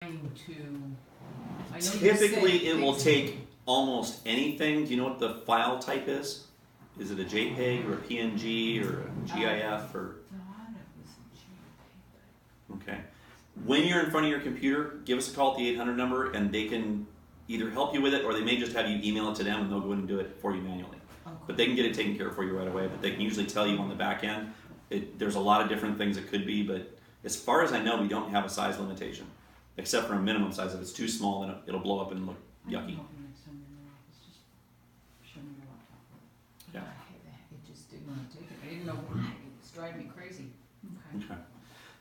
trying to, I know Typically, it will take almost anything. Do you know what the file type is? Is it a JPEG or a PNG or a GIF or? thought it was a JPEG. Okay. When you're in front of your computer, give us a call at the 800 number, and they can either help you with it, or they may just have you email it to them, and they'll go in and do it for you manually. Okay. But they can get it taken care of for you right away. But they can usually tell you on the back end. There's a lot of different things it could be, but as far as I know, we don't have a size limitation, except for a minimum size. If it's too small, then it'll blow up and look yucky. Next time you're in the office, just show me your laptop. Yeah. It just didn't want to take it. I didn't know why. It was driving me crazy. Okay. Okay.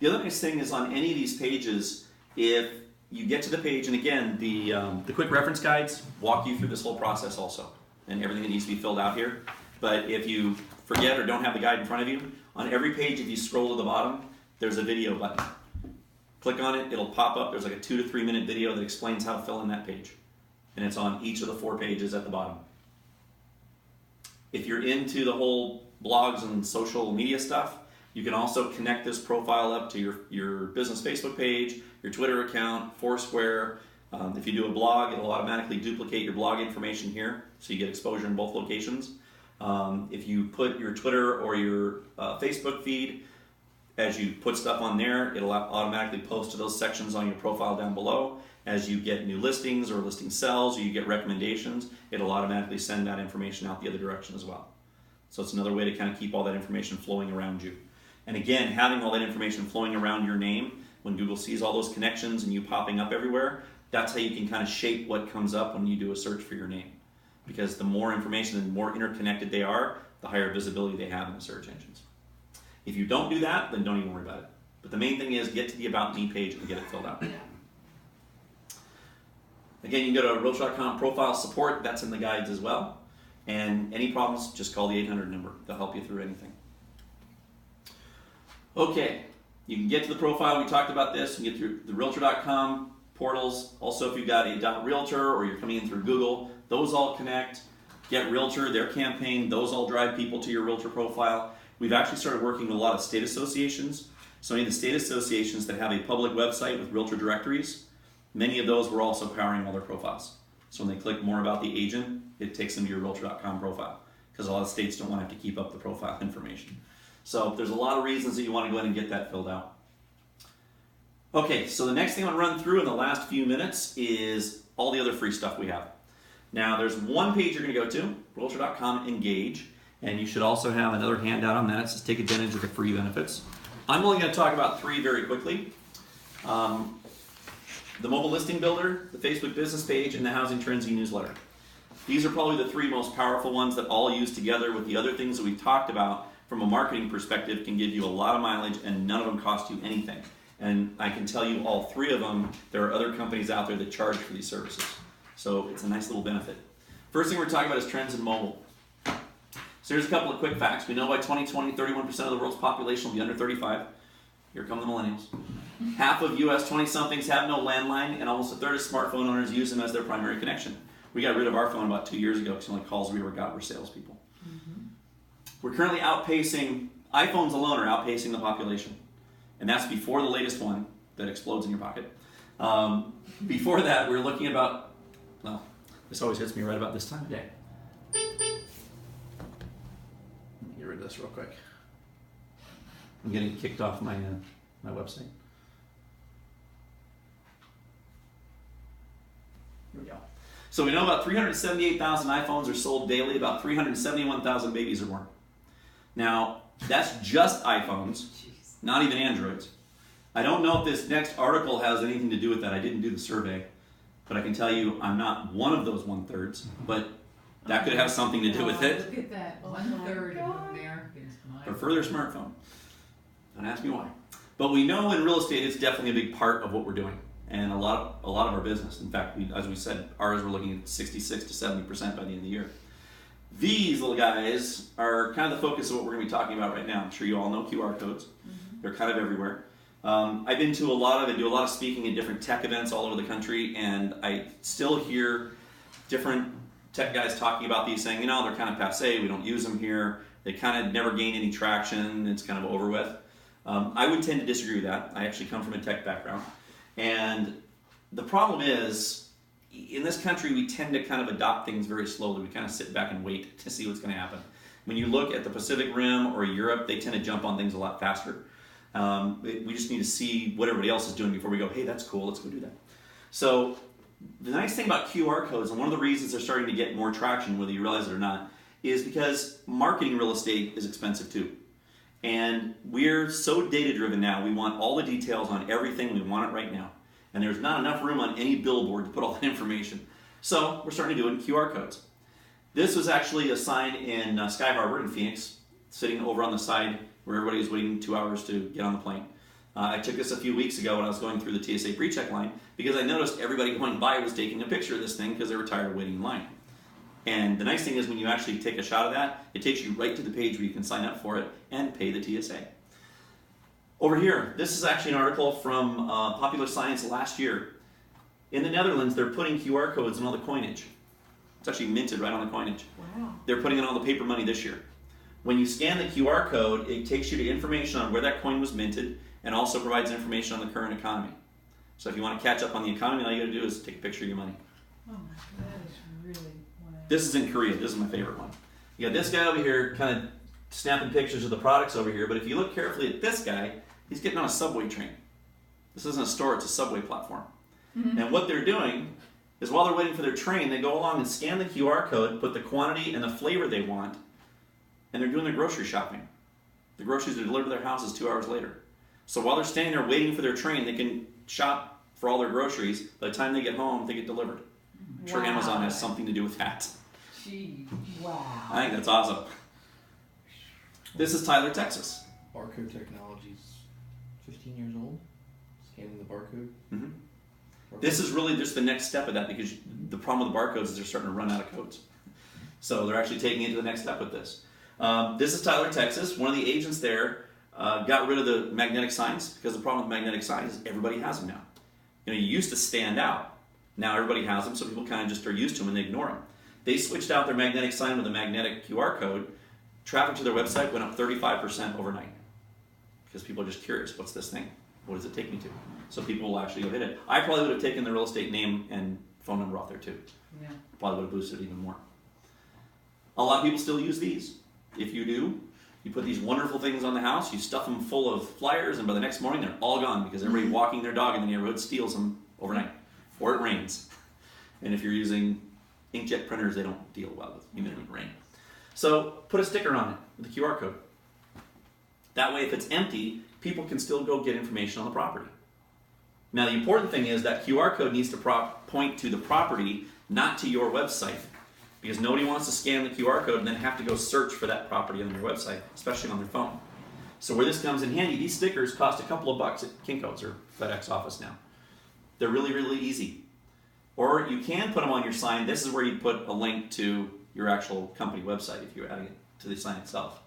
The other nice thing is on any of these pages, if you get to the page, and again, the quick reference guides walk you through this whole process also, and everything that needs to be filled out here. But if you forget or don't have the guide in front of you, on every page, if you scroll to the bottom, there's a video button. Click on it, it'll pop up. There's like a 2 to 3 minute video that explains how to fill in that page. And it's on each of the 4 pages at the bottom. If you're into the whole blogs and social media stuff, you can also connect this profile up to your business Facebook page, your Twitter account, Foursquare. If you do a blog, it'll automatically duplicate your blog information here, so you get exposure in both locations. If you put your Twitter or your Facebook feed, as you put stuff on there, it'll automatically post to those sections on your profile down below. As you get new listings or listing sells, or you get recommendations, it'll automatically send that information out the other direction as well. So it's another way to kind of keep all that information flowing around you. And again, having all that information flowing around your name, when Google sees all those connections and you popping up everywhere, that's how you can kind of shape what comes up when you do a search for your name. Because the more information and the more interconnected they are, the higher visibility they have in the search engines. If you don't do that, then don't even worry about it. But the main thing is get to the About Me page and get it filled out. Again, you can go to Realtor.com profile support. That's in the guides as well. And any problems, just call the 800 number. They'll help you through anything. Okay, you can get to the profile. We talked about this. You can get through the Realtor.com portals. Also, if you've got a .realtor or you're coming in through Google, those all connect. Get Realtor, their campaign, those all drive people to your Realtor profile. We've actually started working with a lot of state associations. So any of the state associations that have a public website with Realtor directories, many of those we're also powering all their profiles. So when they click more about the agent, it takes them to your Realtor.com profile, because a lot of states don't want to have to keep up the profile information. So there's a lot of reasons that you want to go ahead and get that filled out. Okay, so the next thing I'm going to run through in the last few minutes is all the other free stuff we have. Now there's one page you're going to go to, Realtor.com Engage, and you should also have another handout on that. It says take advantage of the free benefits. I'm only going to talk about 3 very quickly. The mobile listing builder, the Facebook business page, and the Housing Trends e-newsletter. These are probably the 3 most powerful ones that all use together with the other things that we've talked about from a marketing perspective can give you a lot of mileage, and none of them cost you anything. And I can tell you all 3 of them, there are other companies out there that charge for these services. So it's a nice little benefit. First thing we're talking about is trends in mobile. So here's a couple of quick facts. We know by 2020, 31% of the world's population will be under 35. Here come the millennials. Half of US 20-somethings have no landline, and almost a third of smartphone owners use them as their primary connection. We got rid of our phone about 2 years ago because the only calls we ever got were salespeople. We're currently outpacing, iPhones alone are outpacing the population. And that's before the latest one that explodes in your pocket. Before that, we're looking at about, well, this always hits me right about this time of day. Get rid of this real quick. I'm getting kicked off my website. Here we go. So we know about 378,000 iPhones are sold daily, about 371,000 babies are born. Now, that's just iPhones, not even Androids. I don't know if this next article has anything to do with that. I didn't do the survey, but I can tell you I'm not one of those 1/3, but that could have something to do with it. Look at that, 1/3 of Americans. Prefer their smartphone. Don't ask me why. But we know in real estate it's definitely a big part of what we're doing, and a lot of our business. In fact, as we said, ours we're looking at 66 to 70% by the end of the year. These little guys are kind of the focus of what we're going to be talking about right now. I'm sure you all know QR codes. They're kind of everywhere. I've been to a lot of, I do a lot of speaking at different tech events all over the country, and I still hear different tech guys talking about these, saying, you know, they're kind of passe, we don't use them here, they kind of never gain any traction, it's kind of over with. I would tend to disagree with that. I actually come from a tech background, and the problem is, in this country, we tend to kind of adopt things very slowly. We kind of sit back and wait to see what's going to happen. When you look at the Pacific Rim or Europe, they tend to jump on things a lot faster. We just need to see what everybody else is doing before we go, hey, that's cool, let's go do that. So the nice thing about QR codes, and one of the reasons they're starting to get more traction, whether you realize it or not, is because marketing real estate is expensive too. And we're so data-driven now, we want all the details on everything, we want it right now. And there's not enough room on any billboard to put all that information. So we're starting to do it in QR codes. This was actually a sign in Sky Harbor in Phoenix, sitting over on the side where everybody was waiting 2 hours to get on the plane. I took this a few weeks ago when I was going through the TSA pre-check line because I noticed everybody going by was taking a picture of this thing because they were tired of waiting in line. And the nice thing is when you actually take a shot of that, it takes you right to the page where you can sign up for it and pay the TSA. Over here, this is actually an article from Popular Science last year. In the Netherlands, they're putting QR codes on all the coinage. It's actually minted right on the coinage. Wow. They're putting it on the paper money this year. When you scan the QR code, it takes you to information on where that coin was minted and also provides information on the current economy. So if you want to catch up on the economy, all you got to do is take a picture of your money. Oh my God, that is really wow. This is in Korea. This is my favorite one. You got this guy over here kind of snapping pictures of the products over here, but if you look carefully at this guy, he's getting on a subway train. This isn't a store, it's a subway platform. Mm-hmm. And what they're doing is while they're waiting for their train, they go along and scan the QR code, put the quantity and the flavor they want, and they're doing their grocery shopping. The groceries are delivered to their houses 2 hours later. So while they're standing there waiting for their train, they can shop for all their groceries. By the time they get home, they get delivered. I'm sure Amazon has something to do with that. Gee, wow. I think that's awesome. This is Tyler, Texas. Barcode technology's 15 years old. Scanning the barcode. Mm-hmm. This is really just the next step of that because the problem with the barcodes is they're starting to run out of codes. So they're actually taking it to the next step with this. This is Tyler, Texas. One of the agents there got rid of the magnetic signs because the problem with magnetic signs is everybody has them now. You know, you used to stand out. Now everybody has them, so people kind of just are used to them and they ignore them. They switched out their magnetic sign with a magnetic QR code. Traffic to their website went up 35% overnight because people are just curious. What's this thing? What does it take me to? So people will actually go hit it. I probably would have taken the real estate name and phone number off there too. Yeah. Probably would have boosted it even more. A lot of people still use these. If you do, you put these wonderful things on the house, you stuff them full of flyers, and by the next morning they're all gone because everybody walking their dog in the neighborhood steals them overnight. Or it rains. And if you're using inkjet printers, they don't deal well with humidity and rain. So put a sticker on it with the QR code. That way if it's empty, people can still go get information on the property. Now the important thing is that QR code needs to point to the property, not to your website. Because nobody wants to scan the QR code and then have to go search for that property on their website, especially on their phone. So where this comes in handy, these stickers cost a couple of bucks at Kinko's or FedEx office now. They're really, really easy. Or you can put them on your sign. This is where you put a link to your actual company website if you're adding it to the sign itself.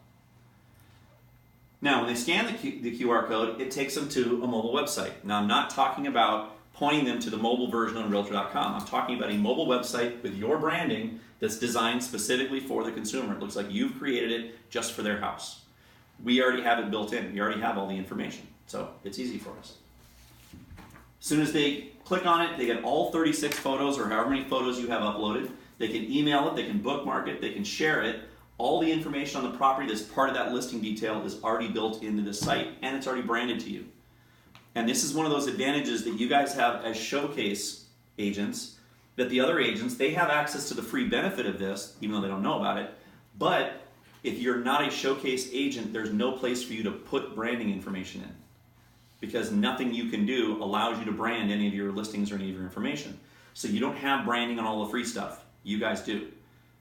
Now, when they scan the QR code, it takes them to a mobile website. Now, I'm not talking about pointing them to the mobile version on Realtor.com. I'm talking about a mobile website with your branding that's designed specifically for the consumer. It looks like you've created it just for their house. We already have it built in. We already have all the information. So it's easy for us. As soon as they click on it, they get all 36 photos or however many photos you have uploaded. They can email it, they can bookmark it, they can share it. All the information on the property that's part of that listing detail is already built into the site and it's already branded to you. And this is one of those advantages that you guys have as showcase agents that the other agents, they have access to the free benefit of this, even though they don't know about it. But if you're not a showcase agent, there's no place for you to put branding information in because nothing you can do allows you to brand any of your listings or any of your information. So you don't have branding on all the free stuff. You guys do.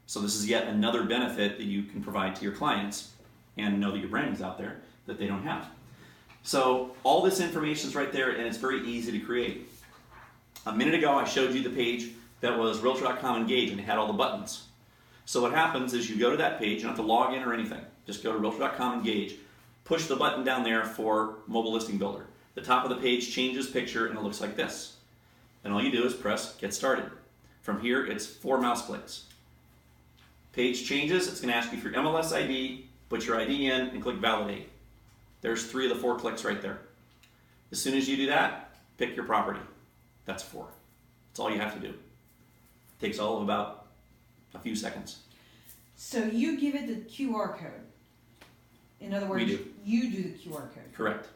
So this is yet another benefit that you can provide to your clients and know that your branding's out there that they don't have. So all this information is right there and it's very easy to create. A minute ago I showed you the page that was Realtor.com Engage and it had all the buttons. So what happens is you go to that page, you don't have to log in or anything. Just go to Realtor.com Engage, push the button down there for Mobile Listing Builder. The top of the page changes picture and it looks like this. And all you do is press Get Started. From here it's 4 mouse clicks. Page changes, it's going to ask you for your MLS ID, put your ID in and click Validate. There's 3 of the 4 clicks right there. As soon as you do that, pick your property. That's 4. That's all you have to do. Takes all of about a few seconds. So you give it the QR code. In other words, We do. you do the QR code. Correct.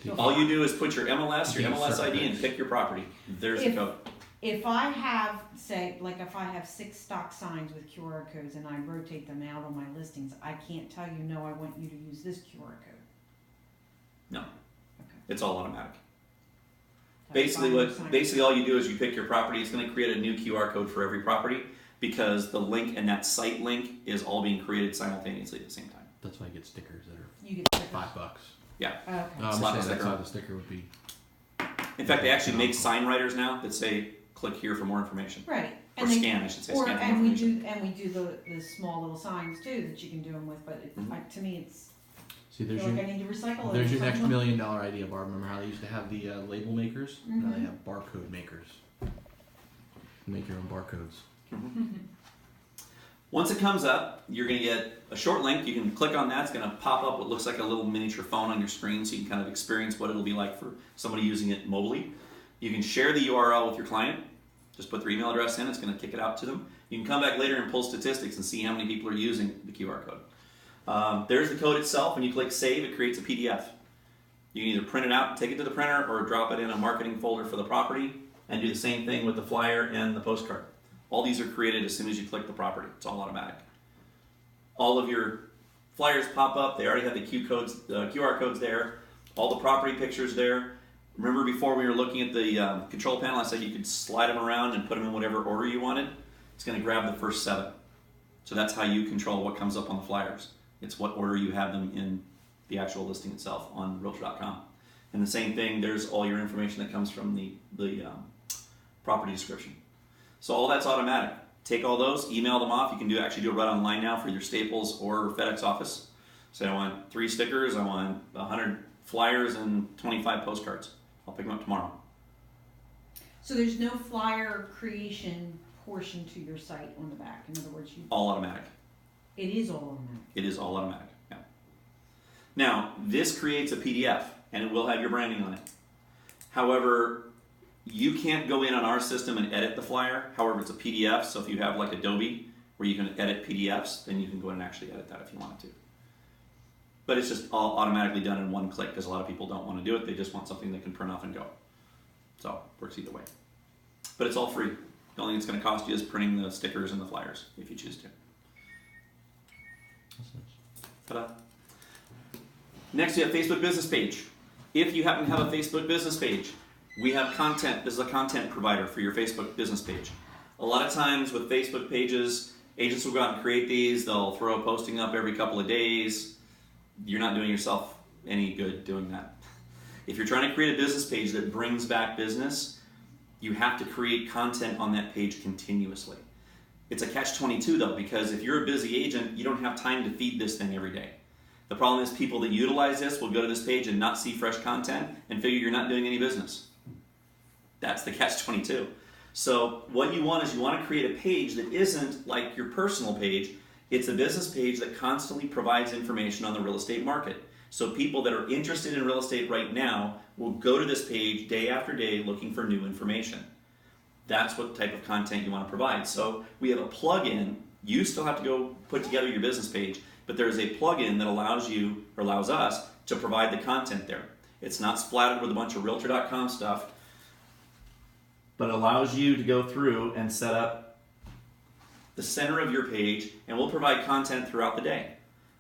So All you do is put your MLS, your Yeah, MLS ID, and circle. pick your property. There's the If- code. If I have, say, like if I have 6 stock signs with QR codes and I rotate them out on my listings, I can't tell you, no, I want you to use this QR code. No. Okay. It's all automatic. So Basically, if I'm basically all you do is you pick your property. It's going to create a new QR code for every property because the link and that site link is all being created simultaneously at the same time. That's why I get stickers that are You get stickers. $5. Okay. I'm Slap saying a that's sticker how on. the sticker would be. In fact, they actually make sign writers now that say "click here for more information" Right. or And they, scan. I should say or scan for more and we information. do the small little signs too that you can do them with, but it, Mhm. like, to me it's See, I there's feel your like I need to recycle it. there's or your next something. $1 million idea, Barb. Remember how they used to have the label makers? Now they Mhm. have barcode makers. Make your own barcodes. Once it comes up, you're going to get a short link. You can click on that. It's going to pop up what looks like a little miniature phone on your screen so you can kind of experience what it'll be like for somebody using it mobily. You can share the URL with your client. Just put their email address in. It's going to kick it out to them. You can come back later and pull statistics and see how many people are using the QR code. There's the code itself. When you click Save, it creates a PDF. You can either print it out, take it to the printer, or drop it in a marketing folder for the property and do the same thing with the flyer and the postcard. All these are created as soon as you click the property. It's all automatic. All of your flyers pop up. They already have the QR codes there. All the property pictures there. Remember before we were looking at the control panel, I said you could slide them around and put them in whatever order you wanted. It's going to grab the first 7. So that's how you control what comes up on the flyers. It's what order you have them in the actual listing itself on Realtor.com. And the same thing, there's all your information that comes from the property description. So all that's automatic. Take all those, email them off. You can actually do it right online now for your Staples or FedEx office. Say I want 3 stickers, I want 100 flyers and 25 postcards. I'll pick them up tomorrow. So there's no flyer creation portion to your site on the back. In other words, All automatic. it is all automatic. It is all automatic. Yeah. Now, this creates a PDF and it will have your branding on it. However, you can't go in on our system and edit the flyer. However, it's a PDF, so if you have like Adobe where you can edit PDFs, then you can go in and actually edit that if you wanted to. But it's just all automatically done in one click because a lot of people don't want to do it. They just want something they can print off and go. So it works either way. But it's all free. The only thing it's going to cost you is printing the stickers and the flyers if you choose to. That's nice. Ta-da. Next, we have Facebook business page. If you happen to have a Facebook business page, we have content. This is a content provider for your Facebook business page. A lot of times with Facebook pages, agents will go out and create these. They'll throw a posting up every couple of days. You're not doing yourself any good doing that. If you're trying to create a business page that brings back business, you have to create content on that page continuously. It's a catch-22 though, because if you're a busy agent, you don't have time to feed this thing every day. The problem is people that utilize this will go to this page and not see fresh content and figure you're not doing any business. That's the catch-22. So what you want is you want to create a page that isn't like your personal page. It's a business page that constantly provides information on the real estate market. So people that are interested in real estate right now will go to this page day after day looking for new information. That's what type of content you want to provide. So we have a plugin. You still have to go put together your business page, but there is a plugin that allows us to provide the content there. It's not splattered with a bunch of Realtor.com stuff, but allows you to go through and set up the center of your page, and we'll provide content throughout the day.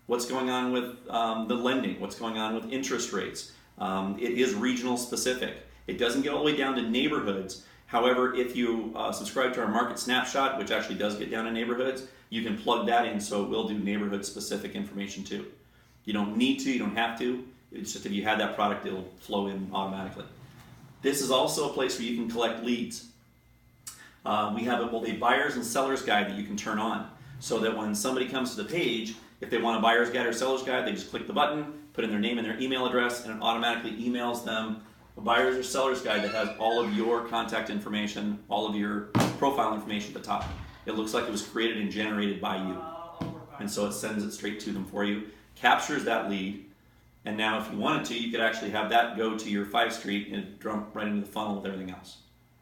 What's going on with the lending? What's going on with interest rates? It is regional specific. It doesn't get all the way down to neighborhoods. However, if you subscribe to our market snapshot, which actually does get down to neighborhoods, you can plug that in so it will do neighborhood specific information too. You don't need to, you don't have to. It's just if you had that product, it'll flow in automatically. This is also a place where you can collect leads. We have a buyer's and seller's guide that you can turn on so that when somebody comes to the page, if they want a buyer's guide or seller's guide, they just click the button, put in their name and their email address, and it automatically emails them a buyer's or seller's guide that has all of your contact information, all of your profile information at the top. It looks like it was created and generated by you. And so it sends it straight to them for you, captures that lead, And now if you wanted to, you could actually have that go to your 5 Street and jump right into the funnel with everything else.